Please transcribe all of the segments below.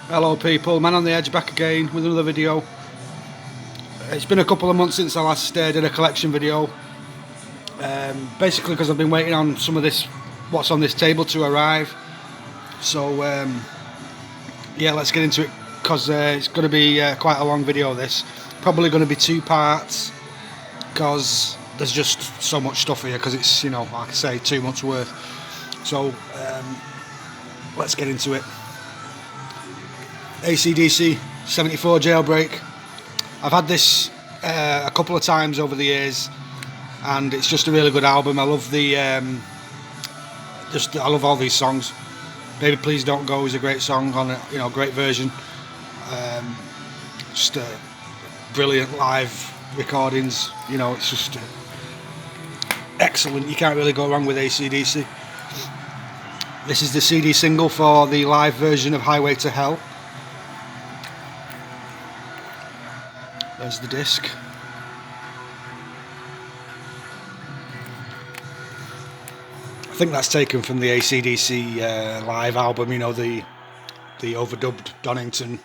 Hello people, Man on the Edge back again with another video. It's been a couple of months since I last did a collection video. Basically because I've been waiting on some of this, what's on this table to arrive. So yeah, let's get into it because it's going to be quite a long video this. Probably going to be 2 parts because there's just so much stuff here because it's, you know, like I say, 2 months worth. So let's get into it. AC/DC 74 Jailbreak. I've had this a couple of times over the years, and it's just a really good album. I love the I love all these songs. Baby Please Don't Go is a great song on a, you know, great version. Just brilliant live recordings. You know, it's just excellent. You can't really go wrong with AC/DC. This is the CD single for the live version of Highway to Hell. There's the disc. I think that's taken from the AC/DC live album, you know, the overdubbed Donington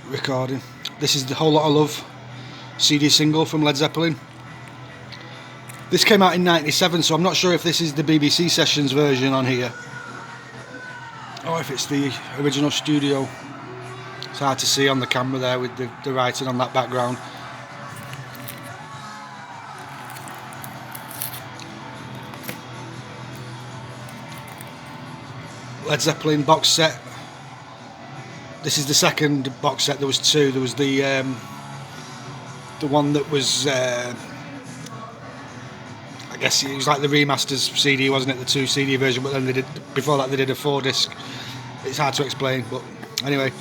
recording. This is the Whole Lot of Love CD single from Led Zeppelin. This came out in '97, so I'm not sure if this is the BBC Sessions version on here or if it's the original studio. It's hard to see on the camera there with the writing on that background. Led Zeppelin box set. This is the second box set. There was 2. There was the one that was I guess it was like the remasters CD, wasn't it? The 2 CD version, but then they did, before that they did a 4 disc. It's hard to explain, but anyway.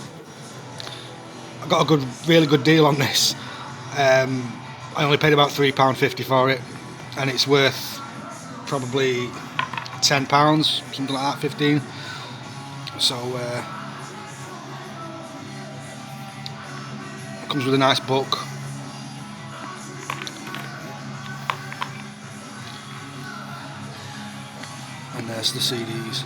I got a really good deal on this. I only paid about £3.50 for it, and it's worth probably £10, something like that, 15. So it comes with a nice book. And there's the CDs.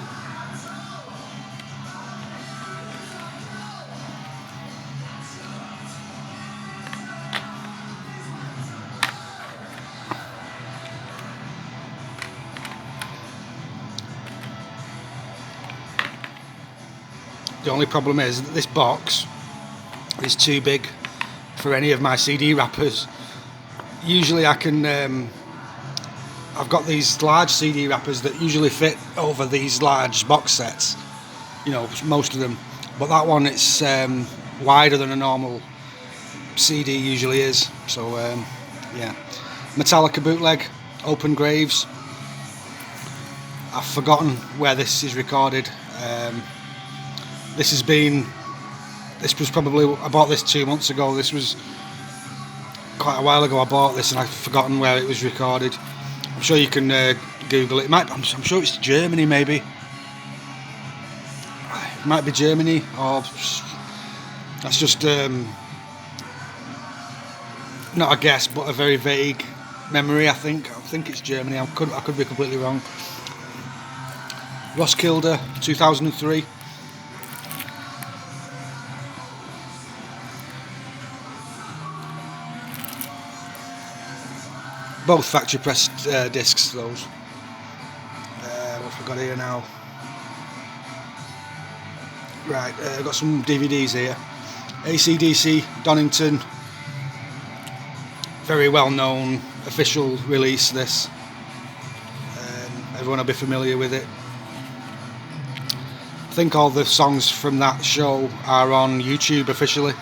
The only problem is that this box is too big for any of my CD wrappers. Usually I can, I've got these large CD wrappers that usually fit over these large box sets, you know, most of them. But that one, it's wider than a normal CD usually is. So yeah. Metallica bootleg, Open Graves. I've forgotten where this is recorded. This was probably, I bought this 2 months ago. This was quite a while ago I bought this, and I've forgotten where it was recorded. I'm sure you can Google it. I'm sure it's Germany, maybe. It might be Germany, or that's just not a guess, but a very vague memory. I think it's Germany. I could be completely wrong. Roskilde, 2003. Both factory pressed discs, those. What have we got here now? Right, I've got some DVDs here. AC/DC Donington, very well known official release this. Everyone will be familiar with it. I think all the songs from that show are on YouTube officially.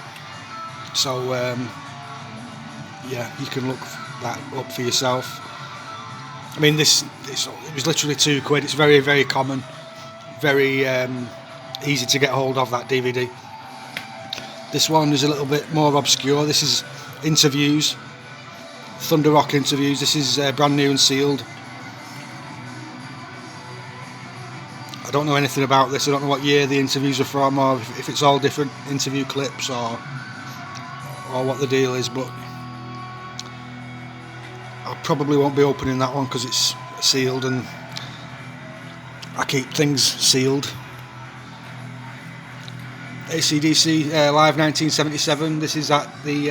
So yeah, you can look that up for yourself. I mean, it was literally £2. It's very, very common, very easy to get hold of, that DVD. This one is a little bit more obscure. This is interviews, Thunder Rock interviews. This is brand new and sealed. I don't know anything about this. I don't know what year the interviews are from, or if it's all different interview clips, or what the deal is, but I probably won't be opening that one because it's sealed, and I keep things sealed. AC/DC Live 1977. This is at the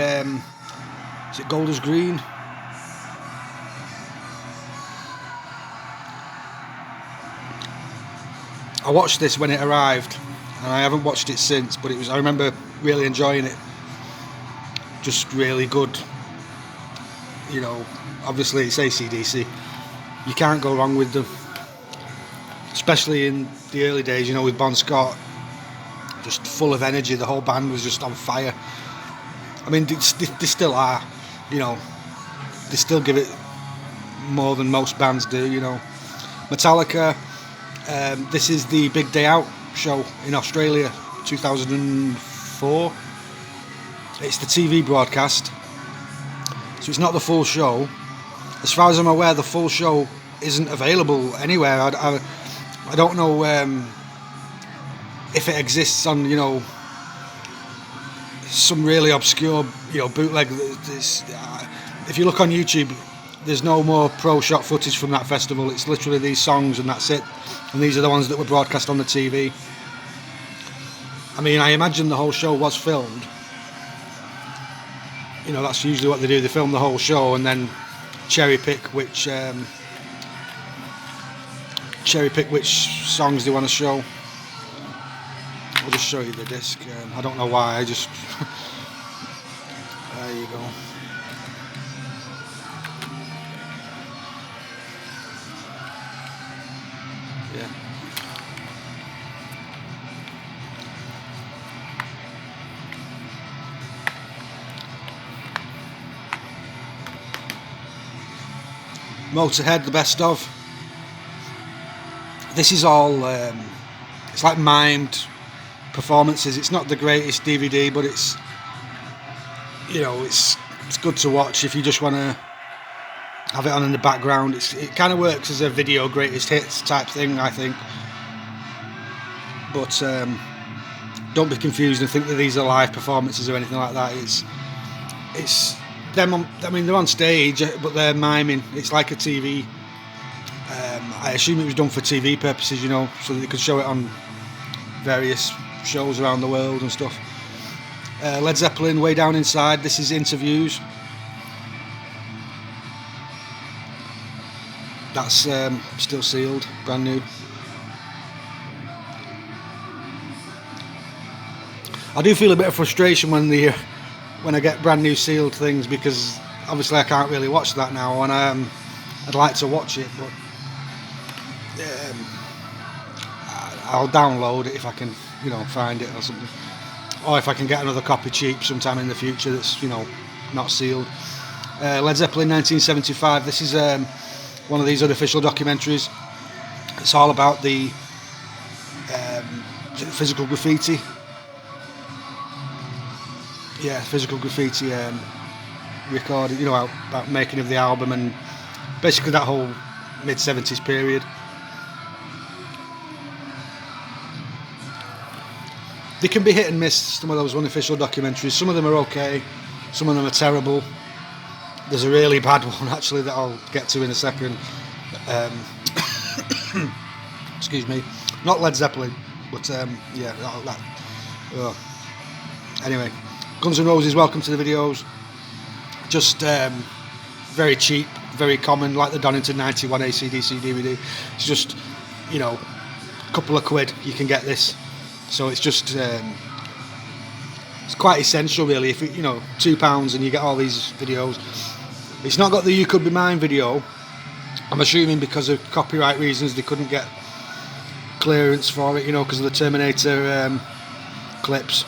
is it Golders Green? I watched this when it arrived, and I haven't watched it since. But I remember really enjoying it. Just really good. You know, obviously it's AC/DC. You can't go wrong with them, especially in the early days. You know, with Bon Scott, just full of energy. The whole band was just on fire. I mean, they still are. You know, they still give it more than most bands do. You know, Metallica. This is the Big Day Out show in Australia, 2004. It's the TV broadcast, so it's not the full show. As far as I'm aware, the full show isn't available anywhere. I don't know if it exists on, you know, some really obscure, you know, bootleg. If you look on YouTube, there's no more pro shot footage from that festival. It's literally these songs and that's it. And these are the ones that were broadcast on the TV. I mean, I imagine the whole show was filmed. You know, that's usually what they do. They film the whole show and then cherry pick which songs they want to show. I'll just show you the disc. I don't know why. I just there you go. Yeah. Motorhead, the best of. This is all it's like mimed performances. It's not the greatest DVD, but it's, you know, it's good to watch if you just want to have it on in the background. It kind of works as a video greatest hits type thing, I think. But don't be confused and think that these are live performances or anything like that. It's them on, I mean, they're on stage, but they're miming. It's like a TV. I assume it was done for TV purposes, you know, so that they could show it on various shows around the world and stuff. Led Zeppelin, Way Down Inside. This is Interviews. That's still sealed, brand new. I do feel a bit of frustration when I get brand new sealed things, because obviously I can't really watch that now, and I'd like to watch it, but I'll download it if I can, you know, find it or something, or if I can get another copy cheap sometime in the future that's, you know, not sealed. Led Zeppelin 1975. This is one of these unofficial documentaries. It's all about the Physical Graffiti. Yeah, Physical Graffiti recorded, you know, about making of the album and basically that whole mid-70s period. They can be hit and miss, some of those unofficial documentaries. Some of them are okay, some of them are terrible. There's a really bad one actually that I'll get to in a second. Excuse me, not Led Zeppelin, but yeah, that. Anyway, Guns N' Roses, Welcome to the Videos. Just very cheap, very common, like the Donington 91 AC/DC DVD. It's just, you know, a couple of quid, you can get this. So it's just, it's quite essential really. If it, you know, £2 and you get all these videos. It's not got the You Could Be Mine video. I'm assuming because of copyright reasons they couldn't get clearance for it, you know, because of the Terminator clips,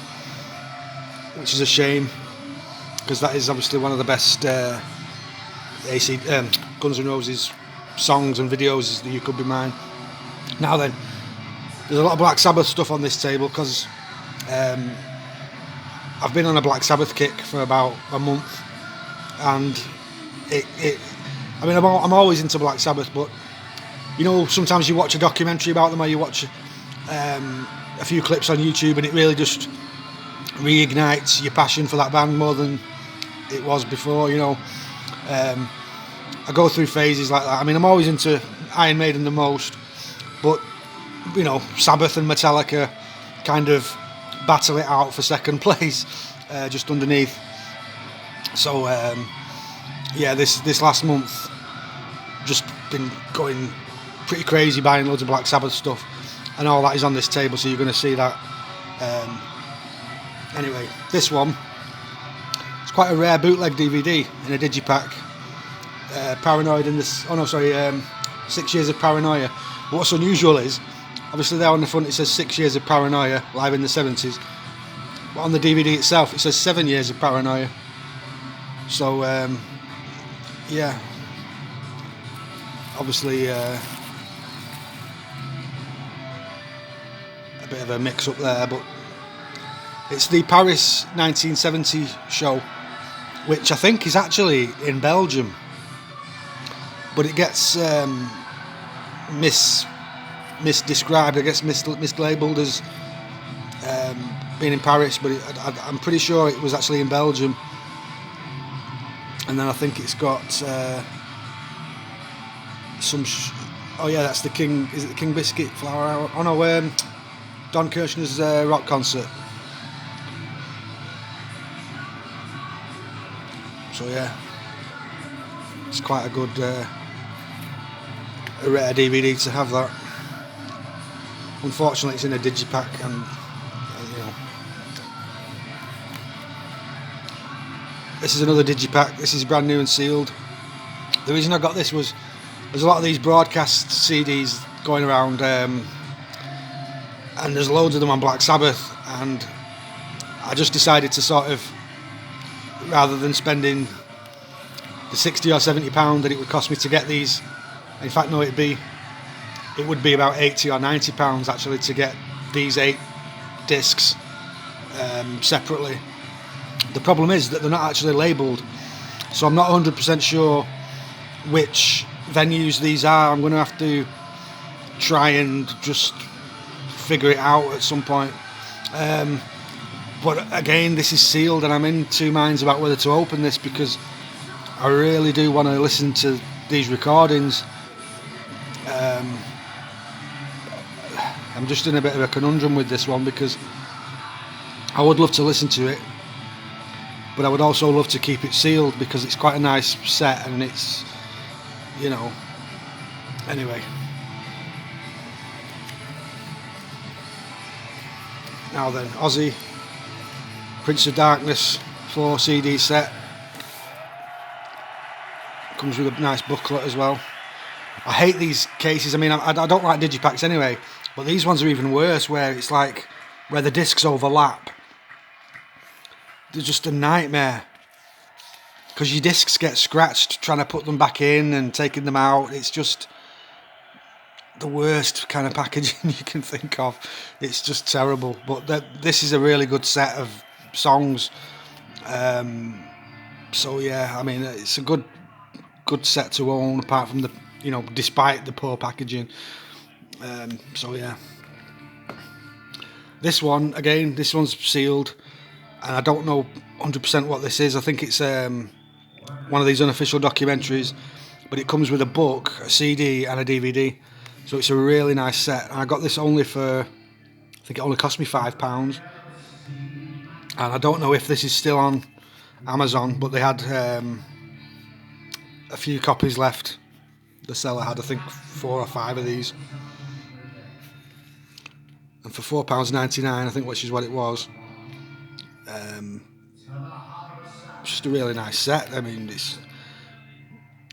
which is a shame, because that is obviously one of the best Guns N' Roses songs and videos, is the You Could Be Mine. Now then, there's a lot of Black Sabbath stuff on this table, because I've been on a Black Sabbath kick for about a month, and I mean, I'm always into Black Sabbath, but you know, sometimes you watch a documentary about them, or you watch a few clips on YouTube, and it really just reignites your passion for that band more than it was before, you know. I go through phases like that. I mean, I'm always into Iron Maiden the most, but you know, Sabbath and Metallica kind of battle it out for second place, just underneath. So yeah, this last month just been going pretty crazy, buying loads of Black Sabbath stuff, and all that is on this table, so you're going to see that. Anyway, this one, it's quite a rare bootleg DVD in a digipack. Paranoid in this, 6 Years of Paranoia. But what's unusual is, obviously there on the front it says 6 Years of Paranoia, live in the 70s. But on the DVD itself it says 7 Years of Paranoia. So, yeah. Obviously, a bit of a mix up there, but it's the Paris 1970 show, which I think is actually in Belgium, but it gets misdescribed, I guess, mislabeled as being in Paris, but I'm pretty sure it was actually in Belgium. And then I think it's got oh yeah, that's the King. Is it the King Biscuit Flower Hour? Oh no, Don Kirshner's rock concert. So yeah, it's quite a good, a rare DVD to have that. Unfortunately, it's in a digipack, and you know, this is another digipack. This is brand new and sealed. The reason I got this was there's a lot of these broadcast CDs going around, and there's loads of them on Black Sabbath, and I just decided to sort of, rather than spending the £60 or £70 that it would cost me to get these, in fact no, it would be about £80 or £90 actually to get these 8 discs separately. The problem is that they're not actually labelled, so I'm not 100% sure which venues these are. I'm going to have to try and just figure it out at some point. But again, this is sealed, and I'm in two minds about whether to open this, because I really do want to listen to these recordings. I'm just in a bit of a conundrum with this one, because I would love to listen to it, but I would also love to keep it sealed, because it's quite a nice set, and it's, you know, anyway. Now then, Ozzy, Prince of Darkness 4 CD set. Comes with a nice booklet as well. I hate these cases. I mean, I don't like digipacks anyway, but these ones are even worse, where it's like, where the discs overlap. They're just a nightmare, because your discs get scratched trying to put them back in and taking them out. It's just the worst kind of packaging you can think of. It's just terrible. But this is a really good set of songs. So yeah, I mean, it's a good set to own, apart from the, you know, despite the poor packaging. So yeah, this one again, this one's sealed, and I don't know 100% what this is. I think it's one of these unofficial documentaries, but it comes with a book, a CD, and a DVD. So it's a really nice set. And I got this only for, I think it only cost me £5. And I don't know if this is still on Amazon, but they had a few copies left. The seller had, I think, 4 or 5 of these. And for £4.99, I think, which is what it was, just a really nice set. I mean, it's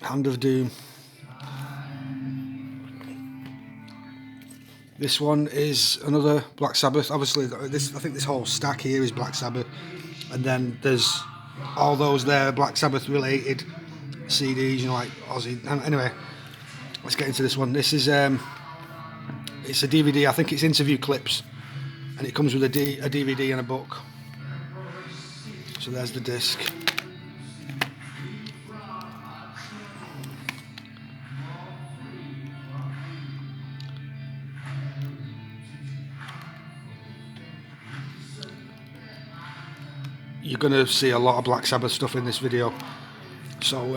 Hand of Doom. This one is another Black Sabbath. Obviously, I think this whole stack here is Black Sabbath, and then there's all those there Black Sabbath related CDs, you know, like Ozzy. Anyway, let's get into this one. This is it's a DVD. I think it's interview clips, and it comes with a DVD and a book. So there's the disc. You're going to see a lot of Black Sabbath stuff in this video. So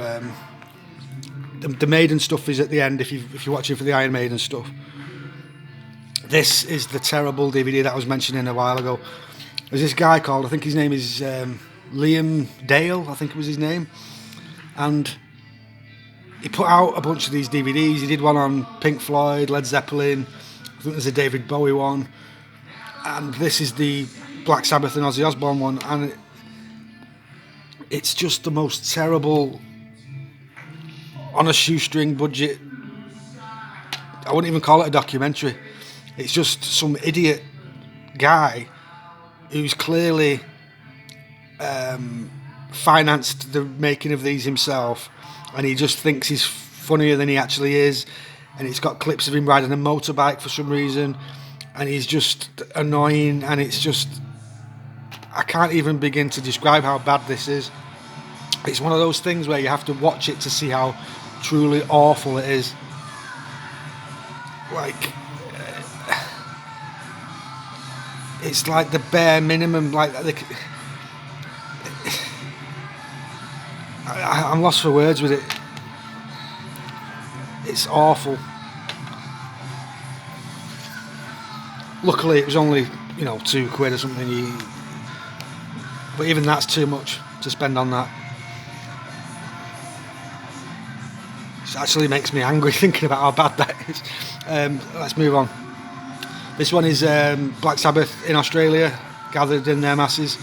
the Maiden stuff is at the end if you're watching for the Iron Maiden stuff. This is the terrible DVD that I was mentioning a while ago. There's this guy called, I think his name is Liam Dale, I think it was his name, and he put out a bunch of these DVDs. He did one on Pink Floyd, Led Zeppelin, I think there's a David Bowie one, and this is the Black Sabbath and Ozzy Osbourne one, and it's just the most terrible, on a shoestring budget. I wouldn't even call it a documentary. It's just some idiot guy who's clearly financed the making of these himself, and he just thinks he's funnier than he actually is, and it's got clips of him riding a motorbike for some reason, and he's just annoying, and it's just, I can't even begin to describe how bad this is. It's one of those things where you have to watch it to see how truly awful it is. Like, it's like the bare minimum. Like, I'm lost for words with it. It's awful. Luckily, it was only, £2 or something. But even that's too much to spend on that. It actually makes me angry thinking about how bad that is. Let's move on. This one is Black Sabbath in Australia, gathered in their masses.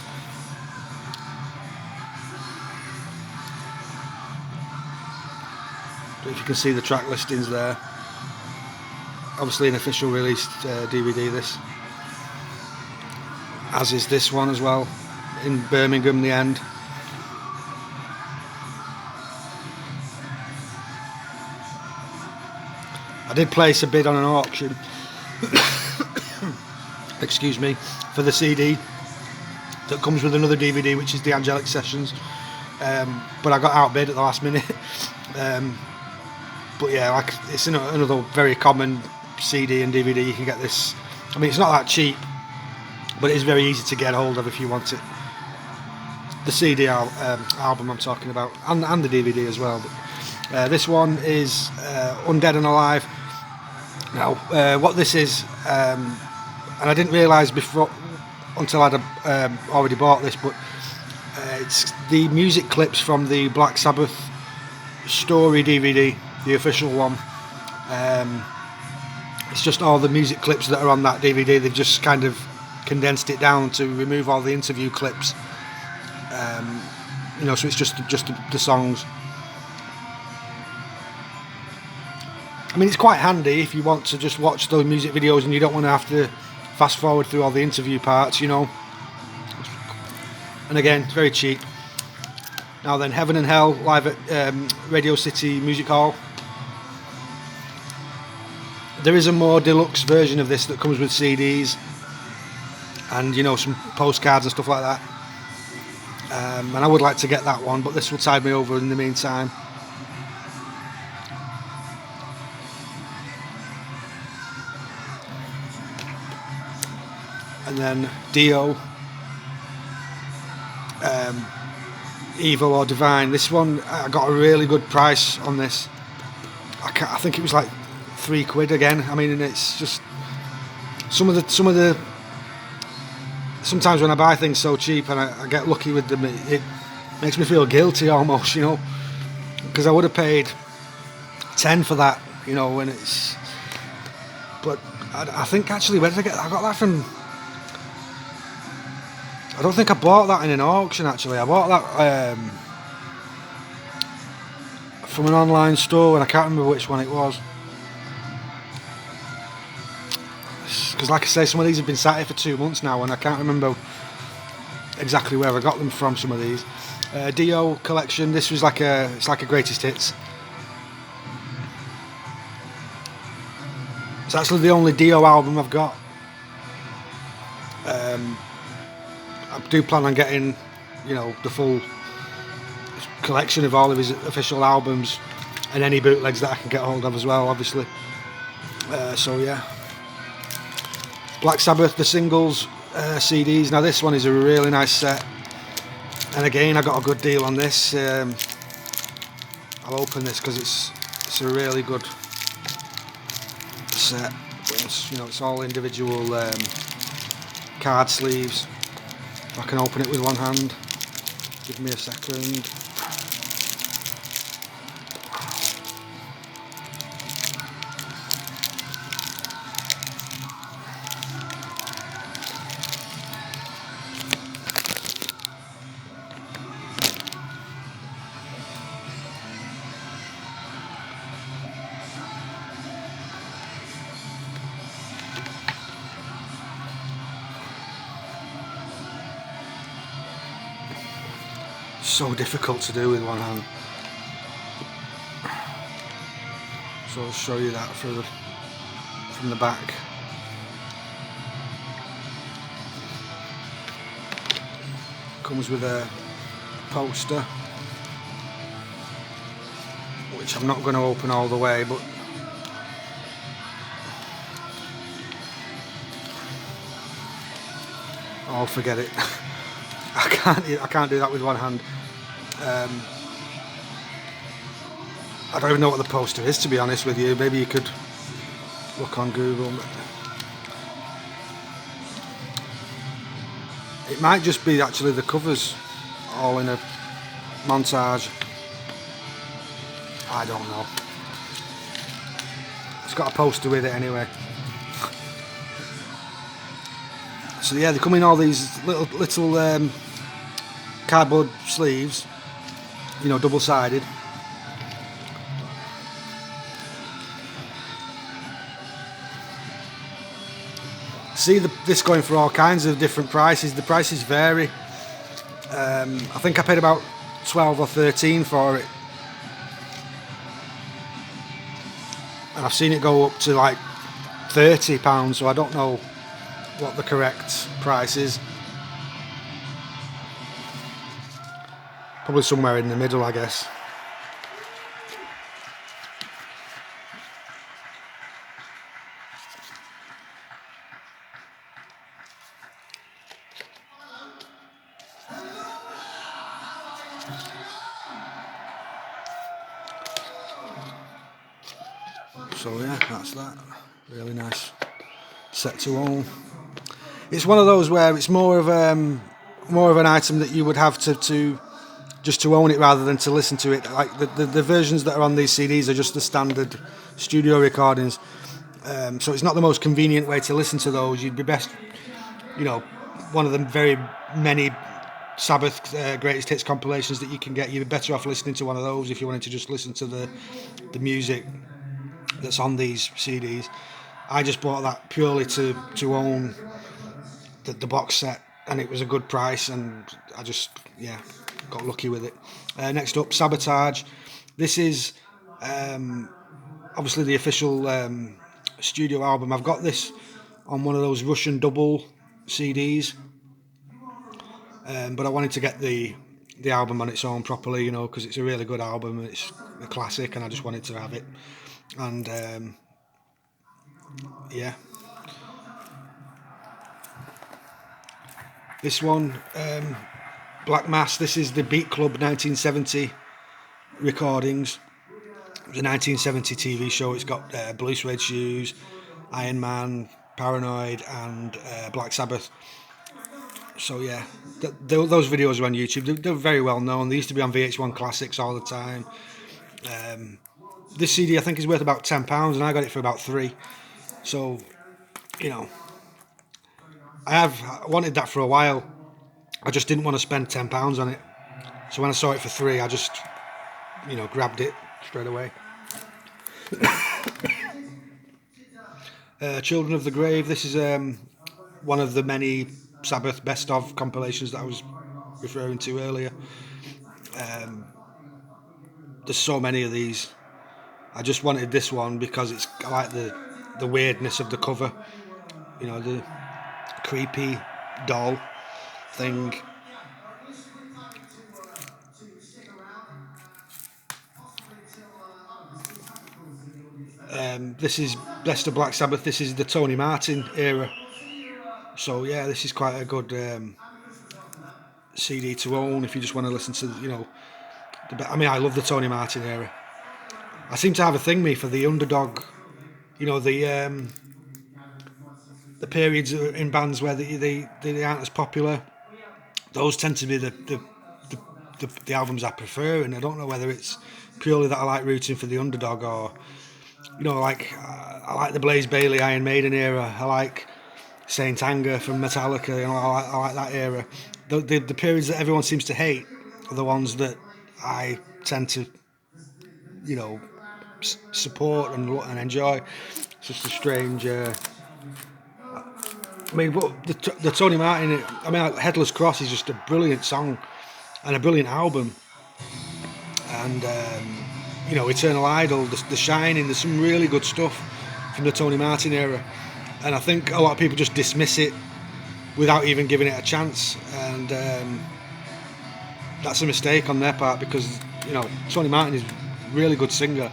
If you can see the track listings there. Obviously an official released DVD this. As is this one as well, in Birmingham, the end. I did place a bid on an auction, excuse me, for the CD that comes with another DVD, which is the Angelic Sessions, but I got outbid at the last minute. But yeah, it's another very common CD and DVD. You can get this. I mean, it's not that cheap, but it's very easy to get hold of if you want it. The CD album I'm talking about, and the DVD as well. But, this one is Undead and Alive. Now, what this is, and I didn't realise before until I'd already bought this, but it's the music clips from the Black Sabbath Story DVD, the official one. It's just all the music clips that are on that DVD. They've just kind of condensed it down to remove all the interview clips. So it's just the songs. I mean, it's quite handy if you want to just watch those music videos and you don't want to have to fast forward through all the interview parts, And again, it's very cheap. Now then, Heaven and Hell, live at Radio City Music Hall. There is a more deluxe version of this that comes with CDs and, some postcards and stuff like that. And I would like to get that one, but this will tide me over in the meantime. And then Dio, Evil or Divine. This one, I got a really good price on this. I think it was like £3 again. I mean, it's just some of the. Sometimes when I buy things so cheap and I get lucky with them, it makes me feel guilty almost, because I would have paid 10 for that, when it's. But I think actually, where did I got that from? I don't think I bought that in an auction. Actually, I bought that from an online store, and I can't remember which one it was. Because, like I say, some of these have been sat here for 2 months now, and I can't remember exactly where I got them from. Some of these Dio collection. This was it's like a greatest hits. It's actually the only Dio album I've got. I do plan on getting, the full collection of all of his official albums and any bootlegs that I can get hold of as well, obviously. So yeah. Black Sabbath, the singles, CDs. Now this one is a really nice set, and again I got a good deal on this. I'll open this because it's a really good set. It's all individual card sleeves. I can open it with one hand. Give me a second. So difficult to do with one hand. So I'll show you that from the back. Comes with a poster, which I'm not going to open all the way, but oh, forget it. I can't do that with one hand. I don't even know what the poster is, to be honest with you. Maybe you could look on Google. It might just be actually the covers all in a montage. I don't know. It's got a poster with it anyway. So yeah, they come in all these little cardboard sleeves, you know, double-sided. See this going for all kinds of different prices. The prices vary. I think I paid about 12 or 13 for it, and I've seen it go up to like £30, so I don't know what the correct price is. Probably somewhere in the middle, I guess. So yeah, that's that. Really nice set to own. It's one of those where it's more of an item that you would have to just to own it rather than to listen to it. Like the versions that are on these CDs are just the standard studio recordings. So it's not the most convenient way to listen to those. You'd be best, you know, one of the very many Sabbath greatest hits compilations that you can get. You'd be better off listening to one of those if you wanted to just listen to the music that's on these CDs. I just bought that purely to own the box set, and it was a good price, and I just got lucky with it. Next up, Sabotage. This is obviously the official studio album. I've got this on one of those Russian double CDs, but I wanted to get the album on its own properly, you know, because it's a really good album and it's a classic, and I just wanted to have it. And yeah, this one, Black Mass. This is the Beat Club 1970 recordings. It was a 1970 TV show. It's got Blue Suede Shoes, Iron Man, Paranoid, and Black Sabbath. So yeah, those videos are on YouTube. They're very well known. They used to be on VH1 Classics all the time. This CD I think is worth about £10, and I got it for about £3. So, you know, I wanted that for a while. I just didn't want to spend £10 on it. So when I saw it for £3, I just, you know, grabbed it straight away. Children of the Grave. This is one of the many Sabbath best of compilations that I was referring to earlier. There's so many of these. I just wanted this one because I like the weirdness of the cover. You know, the creepy doll thing. This is Best of Black Sabbath. This is the Tony Martin era. So yeah, this is quite a good CD to own if you just want to listen to, you know, I mean, I love the Tony Martin era. I seem to have a thing, for the underdog, you know, the periods in bands where they aren't as popular. those tend to be the albums I prefer, and I don't know whether it's purely that I like rooting for the underdog, or like I like the Blaze Bayley Iron Maiden era. I like Saint Anger from Metallica. I like that era. The periods that everyone seems to hate are the ones that I tend to support and enjoy. It's just a strange. I mean, but the Tony Martin. I mean, like Headless Cross is just a brilliant song and a brilliant album. And Eternal Idol, the Shining. There's some really good stuff from the Tony Martin era, and I think a lot of people just dismiss it without even giving it a chance, and that's a mistake on their part, because Tony Martin is a really good singer,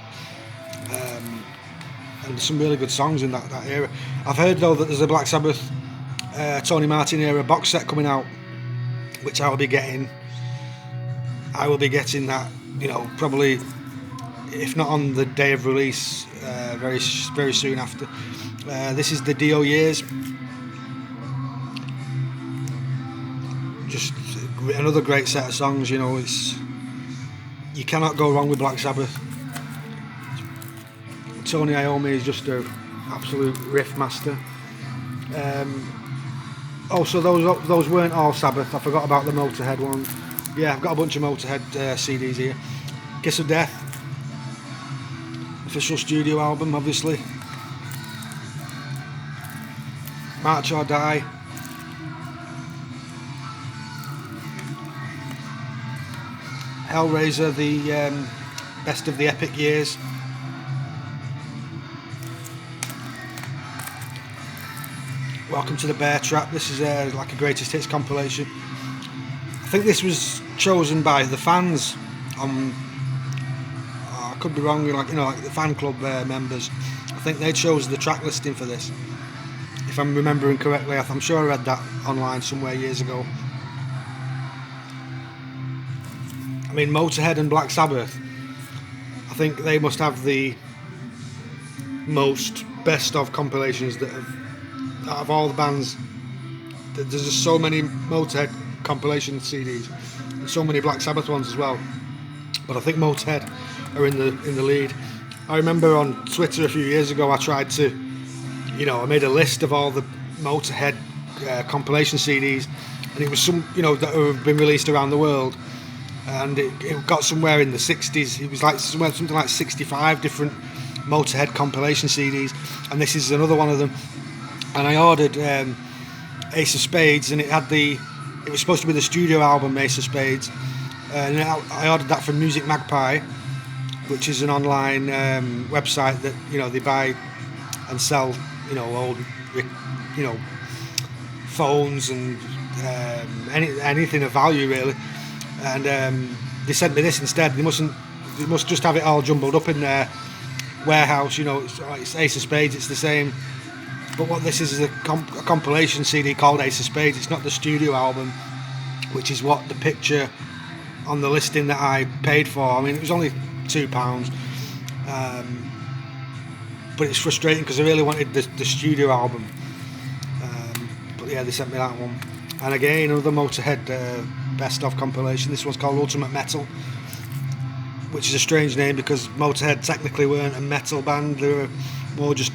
and there's some really good songs in that era. I've heard though that there's a Black Sabbath Tony Martin era box set coming out, which I will be getting. I will be getting that, probably, if not on the day of release, very very soon after. This is the Dio Years. Just another great set of songs. You cannot go wrong with Black Sabbath. Tony Iommi is just an absolute riff master. So those weren't all Sabbath. I forgot about the Motorhead one. Yeah, I've got a bunch of Motorhead CDs here. Kiss of Death, official studio album, obviously. March or Die. Hellraiser, the best of the epic years. Welcome to the Bear Trap. This is like a greatest hits compilation. I think this was chosen by the fans. I could be wrong. Like the fan club members. I think they chose the track listing for this. If I'm remembering correctly, I'm sure I read that online somewhere years ago. I mean, Motorhead and Black Sabbath, I think they must have the most best of compilations that have, out of all the bands. There's just so many Motorhead compilation CDs and so many Black Sabbath ones as well. But I think Motorhead are in the lead. I remember on Twitter a few years ago, I tried to, I made a list of all the Motorhead compilation CDs, and it was some, that have been released around the world. And it got somewhere in the 60s. It was like something like 65 different Motorhead compilation CDs, and this is another one of them. And I ordered Ace of Spades, and it was supposed to be the studio album Ace of Spades, and I ordered that from Music Magpie, which is an online website that they buy and sell old phones and anything of value really. And they sent me this instead. They must just have it all jumbled up in their warehouse. It's Ace of Spades. It's the same. But what this is a compilation CD called Ace of Spades. It's not the studio album, which is what the picture on the listing that I paid for. I mean, it was only £2, but it's frustrating because I really wanted the studio album. But yeah, they sent me that one. And again, another Motorhead best of compilation. This one's called Ultimate Metal, which is a strange name because Motorhead technically weren't a metal band. They were more just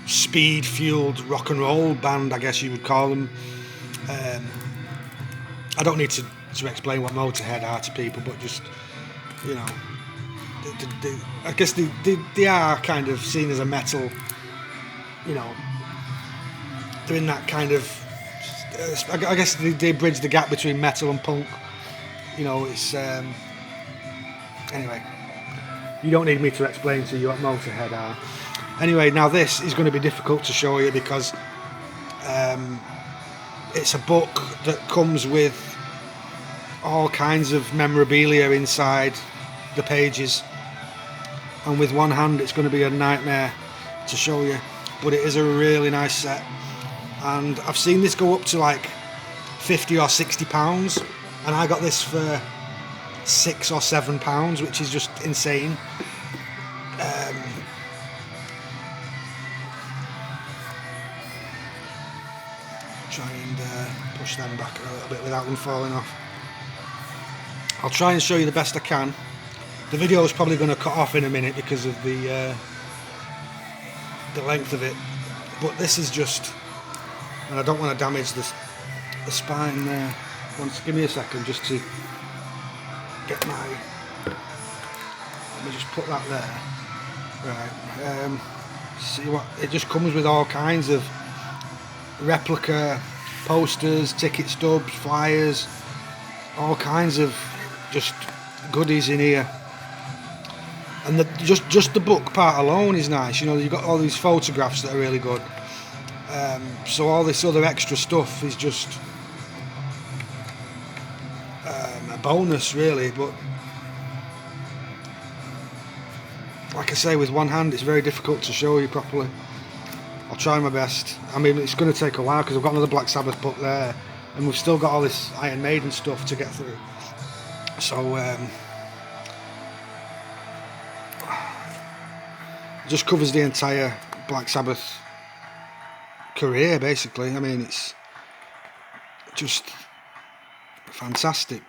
speed-fueled rock and roll band, I guess you would call them. I don't need to explain what Motorhead are to people, but just I guess they are kind of seen as a metal. They're in that kind of. I guess they bridge the gap between metal and punk. It's anyway. You don't need me to explain to you what Motorhead are. Anyway, now this is going to be difficult to show you because it's a book that comes with all kinds of memorabilia inside the pages, and with one hand it's going to be a nightmare to show you, but it is a really nice set, and I've seen this go up to like £50 or £60, and I got this for £6 or £7, which is just insane. Try and push them back a little bit without them falling off. I'll try and show you the best I can. The video is probably going to cut off in a minute because of the length of it, but this is just, and I don't want to damage the spine there. Give me a second just to get my, let me just put that there. Right, see what, it just comes with all kinds of replica posters, ticket stubs, flyers, all kinds of just goodies in here. And just the book part alone is nice. You know, you've got all these photographs that are really good. So all this other extra stuff is just a bonus, really. But like I say, with one hand, it's very difficult to show you properly. I'll try my best. I mean, it's going to take a while because I've got another Black Sabbath book there, and we've still got all this Iron Maiden stuff to get through. So just covers the entire Black Sabbath career, basically. I mean, it's just fantastic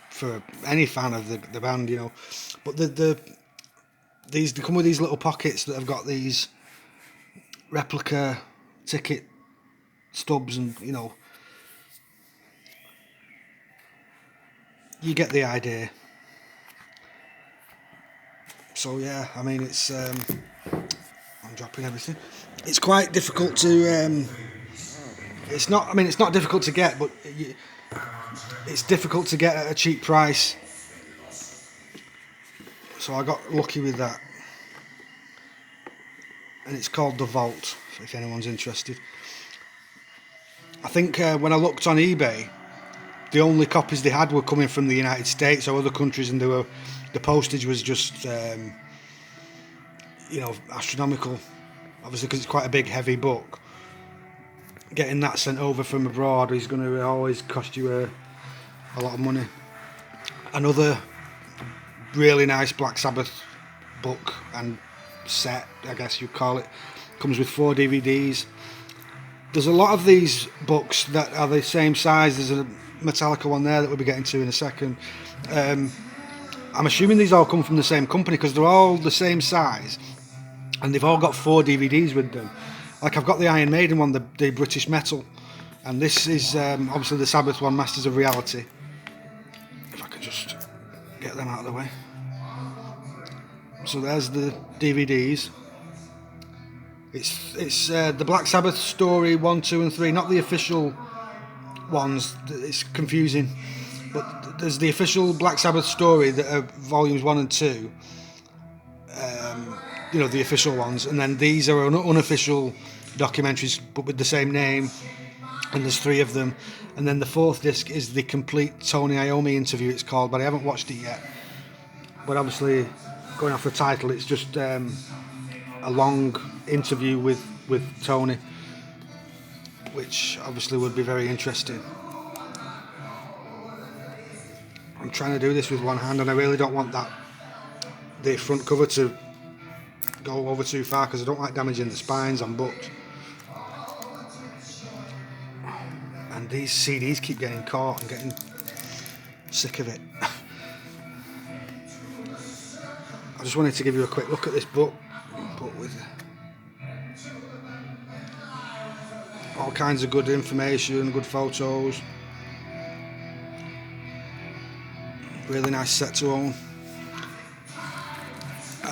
for any fan of the band, you know. But they come with these little pockets that have got these replica ticket stubs, and you know, you get the idea. So yeah, I mean, it's I'm dropping everything. It's quite difficult to it's not, I mean, it's not difficult to get, but it's difficult to get at a cheap price. So I got lucky with that, and it's called The Vault, if anyone's interested. I think when I looked on eBay, the only copies they had were coming from the United States or other countries, and the postage was just you know, astronomical, obviously, because it's quite a big, heavy book. Getting that sent over from abroad is going to always cost you a lot of money. Another really nice Black Sabbath book and set, I guess you'd call it, comes with 4 DVDs. There's a lot of these books that are the same size. There's a Metallica one there that we'll be getting to in a second. I'm assuming these all come from the same company because they're all the same size, and they've all got 4 DVDs with them. Like, I've got the Iron Maiden one, the British Metal, and this is obviously the Sabbath one, Masters of Reality. If I could just get them out of the way. So there's the DVDs. It's the Black Sabbath story 1, 2 and 3, not the official ones. It's confusing, but there's the official Black Sabbath story that are volumes 1 and 2. You know, the official ones, and then these are unofficial documentaries, but with the same name, and there's 3 of them. And then the 4th disc is the complete Tony Iommi interview, it's called, but I haven't watched it yet. But obviously, going off the title, it's just a long interview with Tony, which obviously would be very interesting. I'm trying to do this with one hand, and I really don't want the front cover to go over too far because I don't like damaging the spines on books. And these CDs keep getting caught and getting sick of it. I just wanted to give you a quick look at this book, but with all kinds of good information, good photos. Really nice set to own.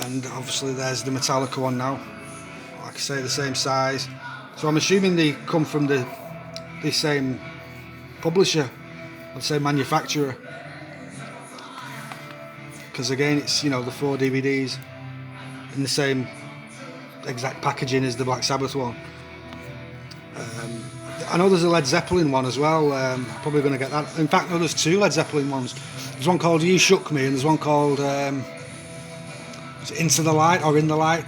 And obviously there's the Metallica one now. Like I say, the same size. So I'm assuming they come from the same publisher, or the same manufacturer. Because again, it's, you know, the 4 DVDs in the same exact packaging as the Black Sabbath one. I know there's a Led Zeppelin one as well. Probably going to get that. In fact, no, there's 2 Led Zeppelin ones. There's one called You Shook Me, and there's one called Into the Light or In the Light.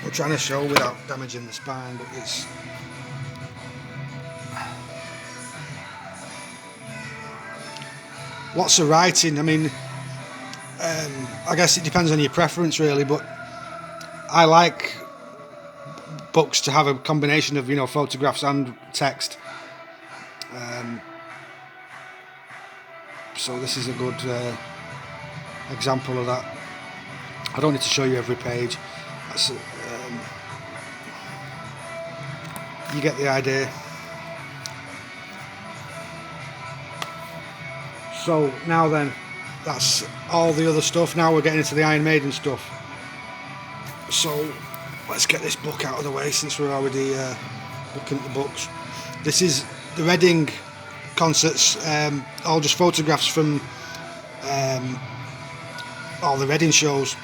We're trying to show without damaging the spine, but it's lots of writing. I mean, I guess it depends on your preference really, but I like books to have a combination of, you know, photographs and text. So this is a good example of that. I don't need to show you every page. That's, you get the idea. So now then, that's all the other stuff. Now we're getting into the Iron Maiden stuff. So let's get this book out of the way since we're already looking at the books. This is the Reading concerts, all just photographs from all the Reading shows.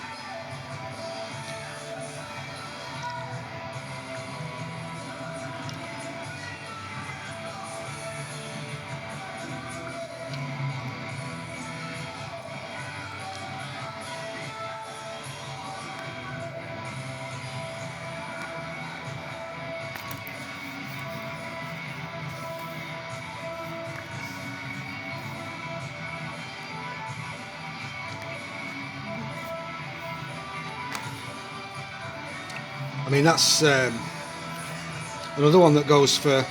I mean, that's another one that goes for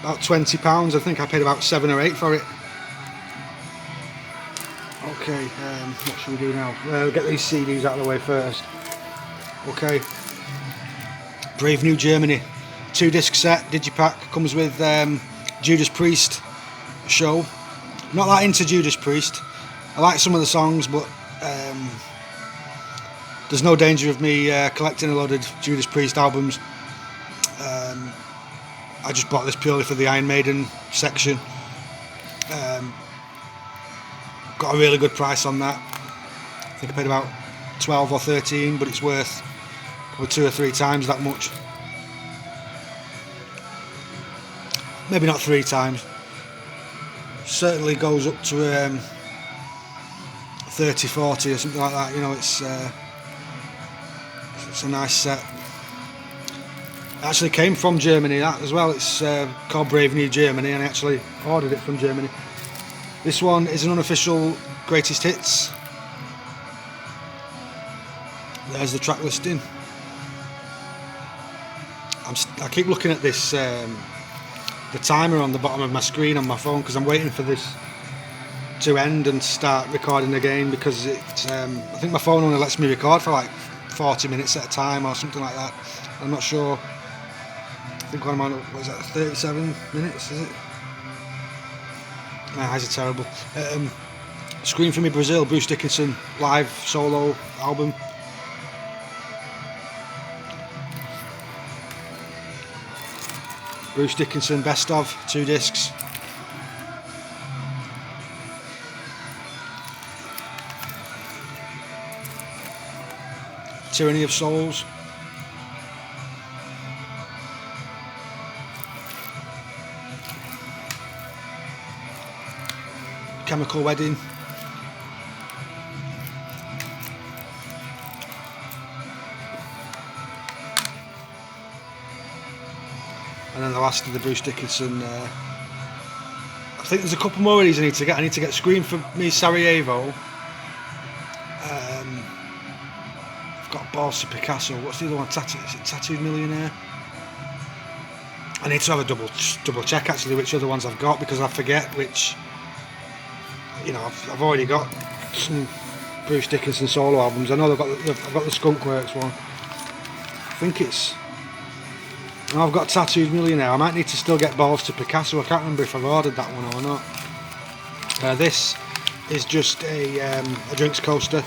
about £20. I think I paid about 7 or 8 for it. Okay, what should we do now? Get these CDs out of the way first. Okay, Brave New Germany, 2-disc set, digipack, comes with Judas Priest show. Not that into Judas Priest. I like some of the songs, but there's no danger of me collecting a load of Judas Priest albums. I just bought this purely for the Iron Maiden section. Got a really good price on that. I think I paid about 12 or 13, but it's worth probably 2 or 3 times that much. Maybe not 3 times. Certainly goes up to 30, 40 or something like that. You know, it's a nice set. It actually came from Germany, that as well. It's called Brave New Germany, and I actually ordered it from Germany. This one is an unofficial greatest hits. There's the track listing. I keep looking at this, the timer on the bottom of my screen on my phone, because I'm waiting for this to end and start recording again, because I think my phone only lets me record for like 40 minutes at a time or something like that. I'm not sure. I think what I'm on, what is that, 37 minutes, is it? My eyes are terrible. Scream for Me Brazil, Bruce Dickinson live solo album. Bruce Dickinson best of, 2 discs. Tyranny of Souls. Chemical Wedding. And then the last of the Bruce Dickinson. I think there's a couple more of these I need to get. I need to get Scream for Me Sarajevo. I've got Balls to Picasso. What's the other one? Is it Tattooed Millionaire? I need to have a double check actually which other ones I've got, because I forget which. You know, I've already got some Bruce Dickinson solo albums. I know I've got the Skunkworks one. I think it's. I've got Tattooed Millionaire. I might need to still get Balls to Picasso. I can't remember if I've ordered that one or not. This is just a drinks coaster. If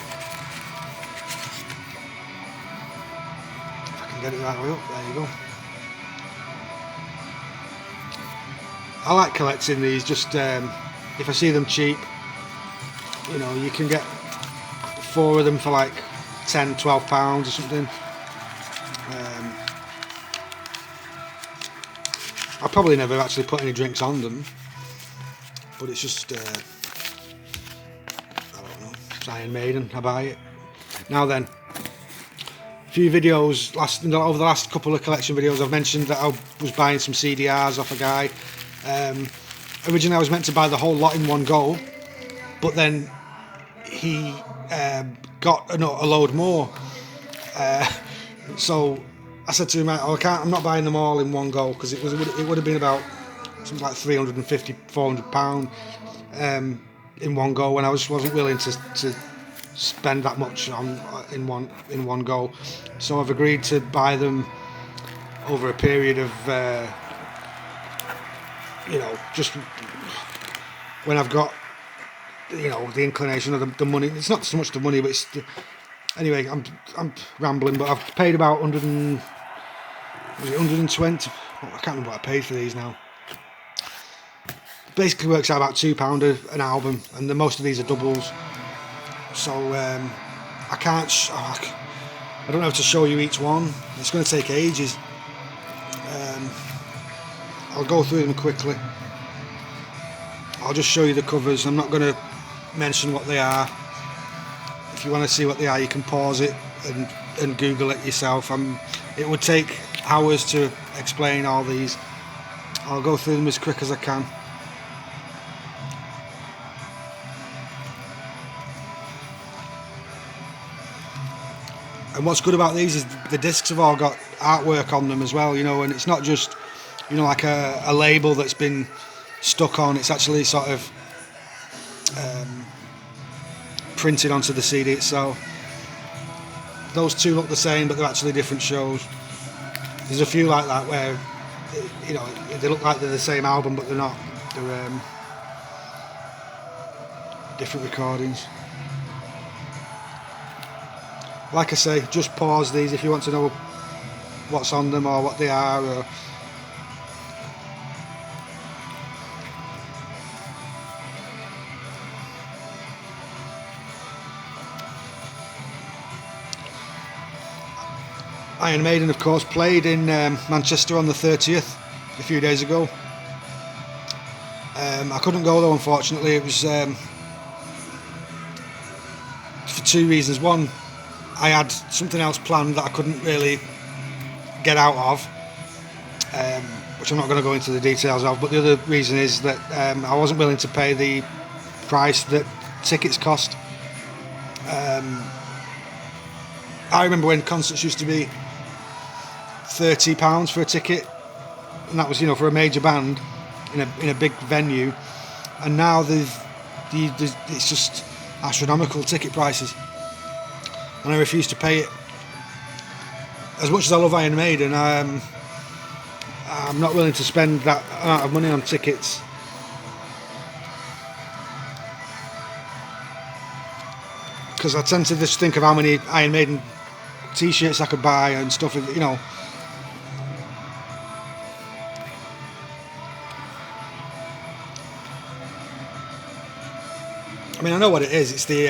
I can get it right way up, there you go. I like collecting these, just if I see them cheap. You know, you can get 4 of them for like £10, £12 or something. I probably never actually put any drinks on them, but it's just, I don't know, it's Iron Maiden, I buy it. Now then, a few videos, over the last couple of collection videos, I've mentioned that I was buying some CDRs off a guy. Originally I was meant to buy the whole lot in one go, but then he got a load more. So I said to him, I'm not buying them all in one go, because it would have been about something like £350, £400 in one go, and I wasn't willing to spend that much on in one go. So I've agreed to buy them over a period of just when I've got the inclination of the money. It's not so much the money, but it's anyway. I'm rambling, but I've paid about 120. I can't remember what I paid for these now. Basically works out about £2 an album, and most of these are doubles. So I can't. I don't know how to show you each one. It's going to take ages. I'll go through them quickly. I'll just show you the covers. I'm not going to mention what they are. If you want to see what they are, you can pause it and Google it yourself. It would take hours to explain all these. I'll go through them as quick as I can. And what's good about these is the discs have all got artwork on them as well, and it's not just, like a label that's been stuck on. It's actually sort of printed onto the CD itself. Those two look the same, but they're actually different shows. There's a few like that where, they look like they're the same album, but they're not. They're different recordings. Like I say, just pause these if you want to know what's on them or what they are. Iron Maiden, of course, played in Manchester on the 30th a few days ago. I couldn't go though, unfortunately. It was for two reasons. One, I had something else planned that I couldn't really get out of, which I'm not going to go into the details of, but the other reason is that I wasn't willing to pay the price that tickets cost. I remember when concerts used to be £30 for a ticket, and that was for a major band in a big venue, and now it's just astronomical ticket prices, and I refuse to pay it. As much as I love Iron Maiden, I'm not willing to spend that amount of money on tickets. Because I tend to just think of how many Iron Maiden t-shirts I could buy and stuff, I mean, I know what it is. It's the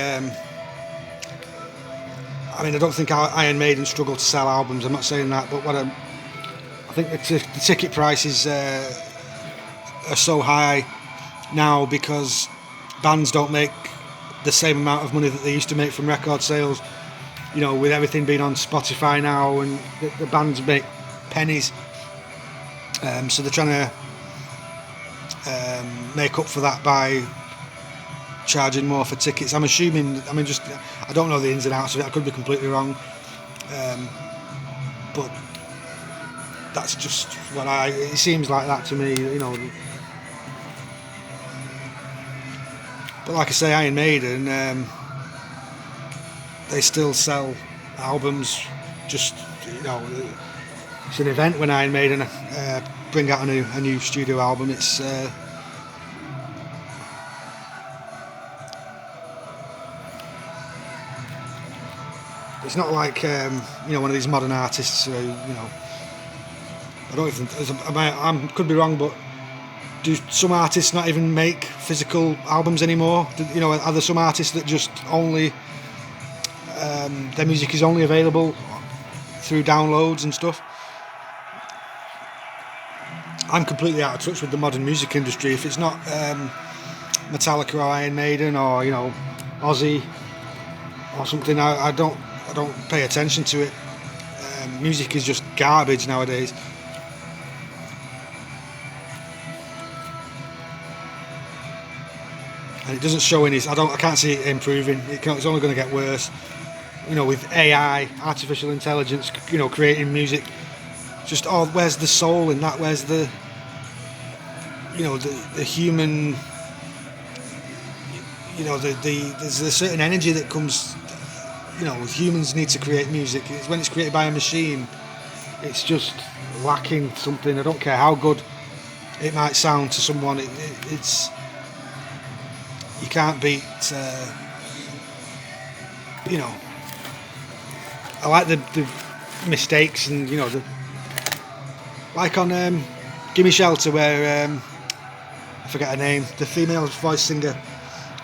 I don't think Iron Maiden struggle to sell albums. I'm not saying that, but I think the ticket prices are so high now because bands don't make the same amount of money that they used to make from record sales. With everything being on Spotify now, and the bands make pennies, so they're trying to make up for that by charging more for tickets. I'm assuming. I don't know the ins and outs of it. I could be completely wrong, but that's just what it seems like that to me. But like I say, Iron Maiden, they still sell albums. Just it's an event when Iron Maiden bring out a new studio album. It's it's not like one of these modern artists who I don't even. I could be wrong, but do some artists not even make physical albums anymore? Are there some artists that just only their music is only available through downloads and stuff? I'm completely out of touch with the modern music industry. If it's not Metallica or Iron Maiden or Ozzy or something, I don't pay attention to it. Music is just garbage nowadays. and it doesn't show any. I can't see it improving. It's only going to get worse. You know, with AI, artificial intelligence, you know, creating music. Just where's the soul in that? Where's the, you know, the human. You know, there's a certain energy that comes. You know, humans need to create music. It's when it's created by a machine, it's just lacking something. I don't care how good it might sound to someone. It's you can't beat. You know, I like the mistakes and, you know, like on Gimme Shelter, where I forget her name, the female voice singer,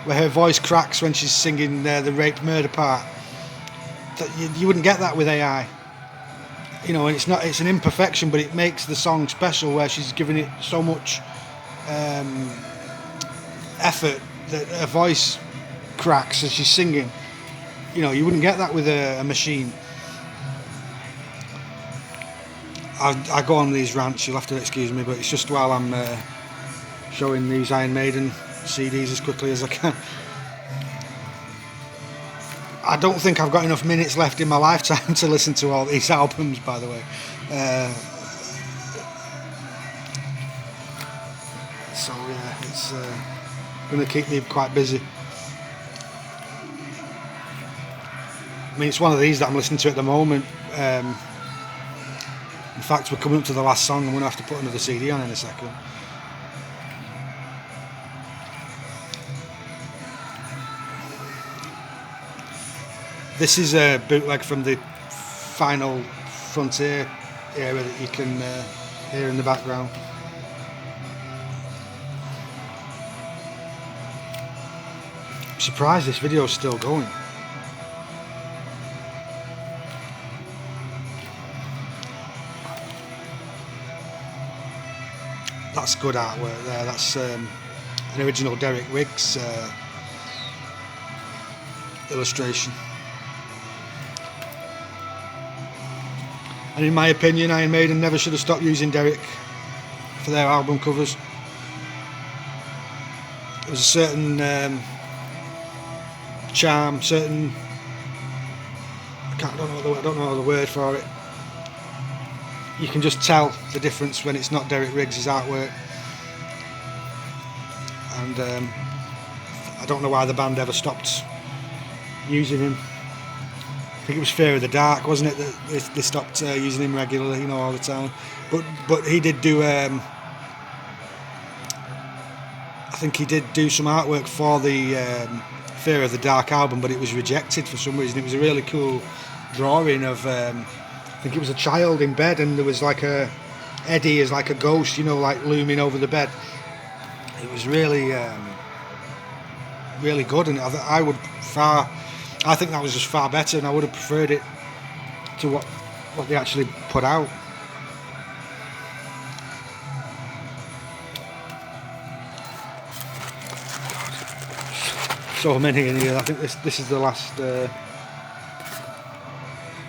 where her voice cracks when she's singing the rape murder part. You wouldn't get that with AI. You know, and it's an imperfection, but it makes the song special, where she's giving it so much effort that her voice cracks as she's singing. You know, you wouldn't get that with a machine. I go on these rants, you'll have to excuse me, but it's just while I'm showing these Iron Maiden CDs as quickly as I can. I don't think I've got enough minutes left in my lifetime to listen to all these albums, by the way. So yeah, it's going to keep me quite busy. I mean, it's one of these that I'm listening to at the moment. In fact, we're coming up to the last song. I'm going to have to put another CD on in a second. This is a bootleg from the final Frontier era that you can hear in the background. I'm surprised this video is still going. That's good artwork there. That's an original Derek Riggs illustration. And in my opinion, Iron Maiden never should have stopped using Derek for their album covers. There was a certain charm, certain I don't know the word for it. You can just tell the difference when it's not Derek Riggs' artwork. And I don't know why the band ever stopped using him. I think it was Fear of the Dark, wasn't it, that they stopped using him regularly, you know, all the time. But he did do. I think he did do some artwork for the Fear of the Dark album, but it was rejected for some reason. It was a really cool drawing of. I think it was a child in bed, and there was like Eddie as like a ghost, you know, like looming over the bed. It was really, really good, and I think that was just far better, and I would have preferred it to what they actually put out. So many in here. I think this is the last.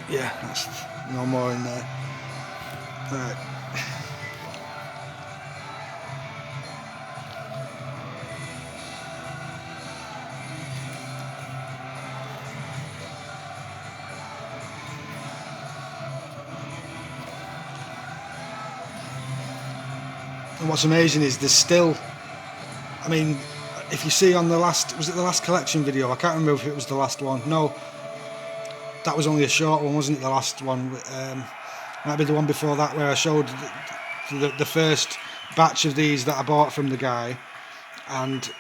Yeah, that's no more in there. Right. And what's amazing is there's still, I mean, if you see on the last, was it the last collection video? I can't remember if it was the last one. No, that was only a short one, wasn't it? The last one. Might be the one before that, where I showed the first batch of these that I bought from the guy, and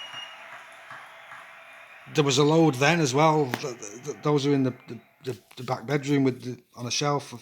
there was a load then as well. Those are in the back bedroom on a shelf.